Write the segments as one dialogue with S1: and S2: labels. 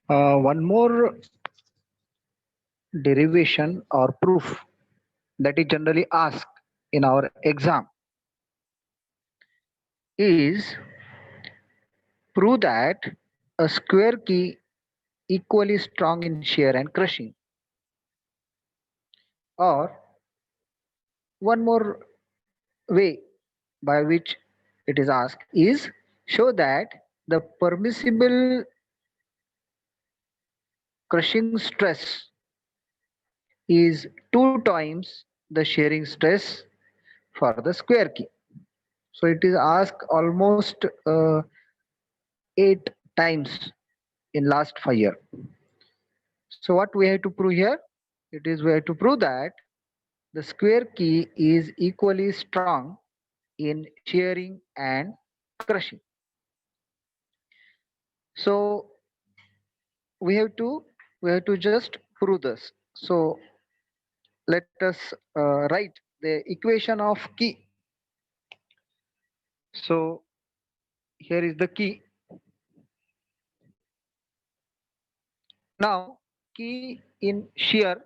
S1: One more derivation or proof that is generally asked in our exam is prove that a square key equally strong in shear and crushing. Or one more way by which it is asked is show that the permissible crushing stress is 2 times the shearing stress for the square key. So it is asked almost 8 times in last 5 years. So what we have to prove here? It is we have to prove that the square key is equally strong in shearing and crushing. So we have to we have to just prove this. So let us write the equation of key. So here is the key. Now key in shear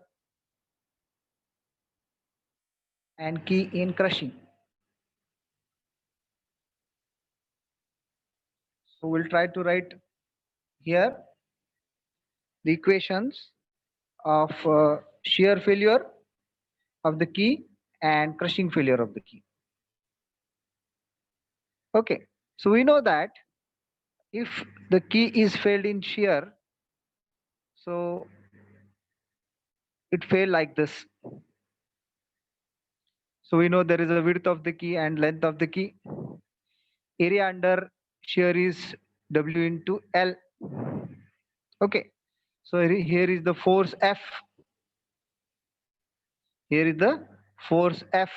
S1: and key in crushing. So we'll try to write here the equations of shear failure of the key and crushing failure of the key. Okay, so we know that if the key is failed in shear, so it failed like this. So we know there is a width of the key and length of the key. Area under shear is W into L. Okay, so here is the force F. Here is the force F.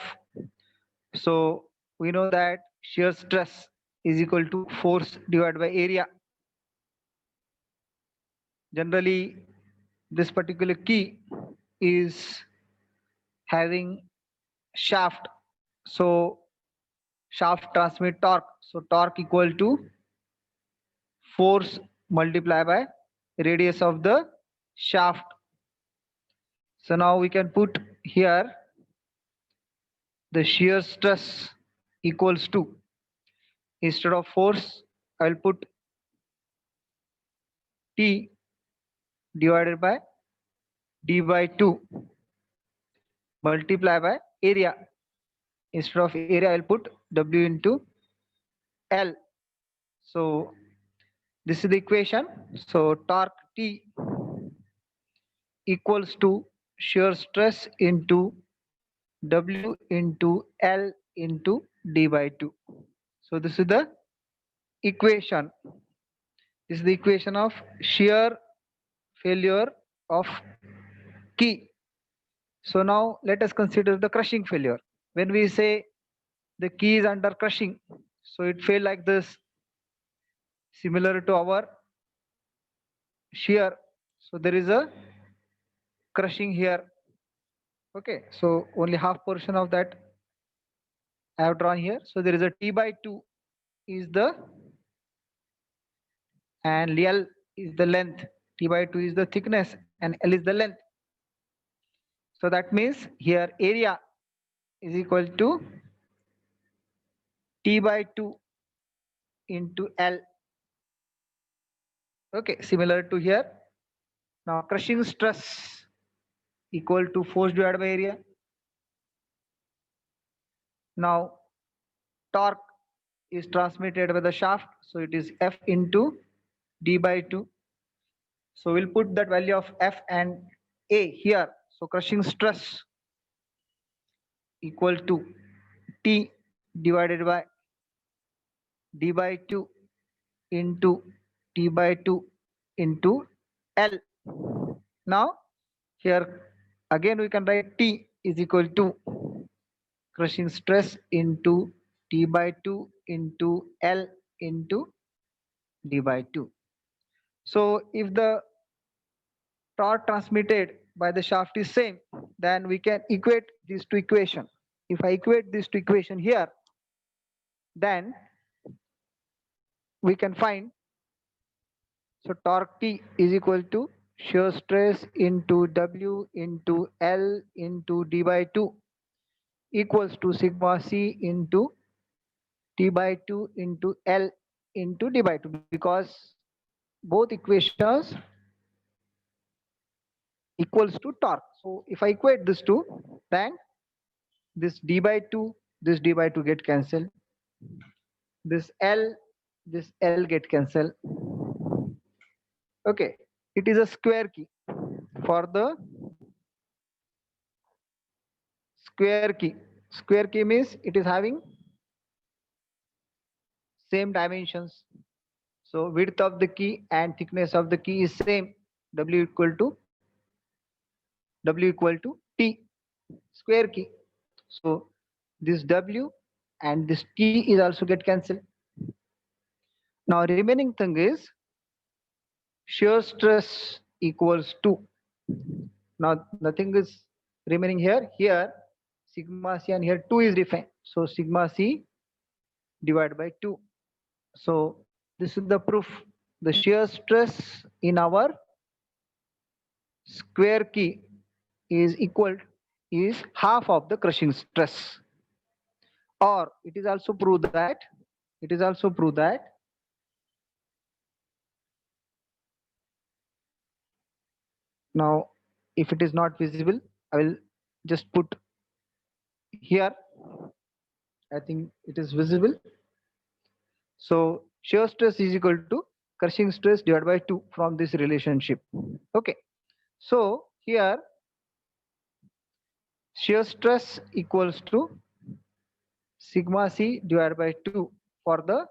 S1: So we know that shear stress is equal to force divided by area. Generally, this particular key is having shaft. So shaft transmit torque. So torque equal to force multiplied by radius of the shaft. So now we can put here the shear stress equals to, instead of force I will put T divided by D by 2 multiply by area. Instead of area I will put W into L. So this is the equation. So torque T equals to shear stress into W into L into D by 2. So this is the equation. This is the equation of shear failure of key. So now let us consider the crushing failure. When we say the key is under crushing, so it failed like this, similar to our shear. So there is a crushing here. Okay, so only half portion of that I have drawn here. So there is a T by 2 is the, and L is the length. T by 2 is the thickness and L is the length. So that means here area is equal to T by 2 into L. Okay, similar to here. Now crushing stress equal to force divided by area. Now torque is transmitted by the shaft, so it is F into D by 2. So we'll put that value of F and A here. So crushing stress equal to T divided by D by 2 into T by 2 into L. Now here again we can write T is equal to crushing stress into T by 2 into L into D by 2. So if the torque transmitted by the shaft is same, then we can equate these two equations. If I equate these two equations here, then we can find So torque T is equal to shear stress into W into L into D by 2 equals to sigma C into T by 2 into L into D by 2, because both equations equals to torque. So if I equate this two, then this D by 2, this D by 2 get cancelled. This L get cancelled. Okay, it is a square key for the square key. Square key means it is having same dimensions. So width of the key and thickness of the key is same. W equal to T square key. So this W and this T is also get cancelled. Now remaining thing is shear stress equals to. Now nothing is remaining here. Here sigma C and here 2 is defined. So sigma C divided by 2. So this is the proof. The shear stress in our square key is half of the crushing stress. Or it is also proved that now if it is not visible, I will just put here. I think it is visible. So shear stress is equal to crushing stress divided by 2 from this relationship. Okay. So here shear stress equals to sigma C divided by 2 for the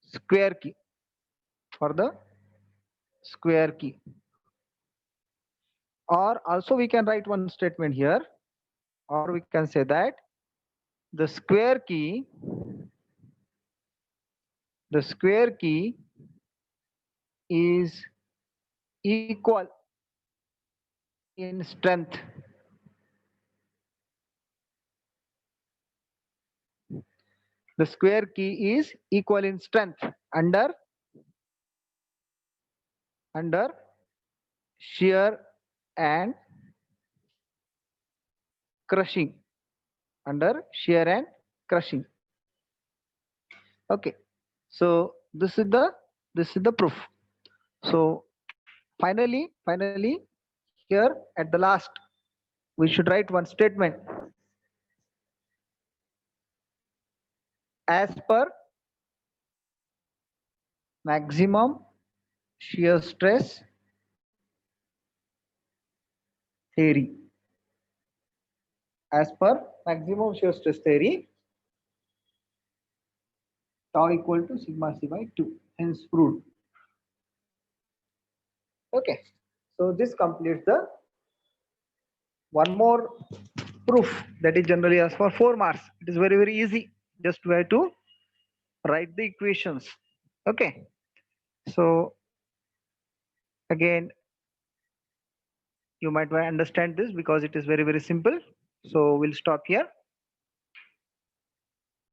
S1: square key. Or also we can write one statement here, or we can say that the square key is equal in strength under shear and crushing. Okay, so this is the proof. So finally here at the last we should write one statement. As per maximum shear stress theory, tau equal to sigma C by 2, hence proved. Okay, so this completes the one more proof that is generally asked for 4 marks. It is very easy, just we have to write the equations. Okay, so again you might understand this because it is very simple. So we'll stop here.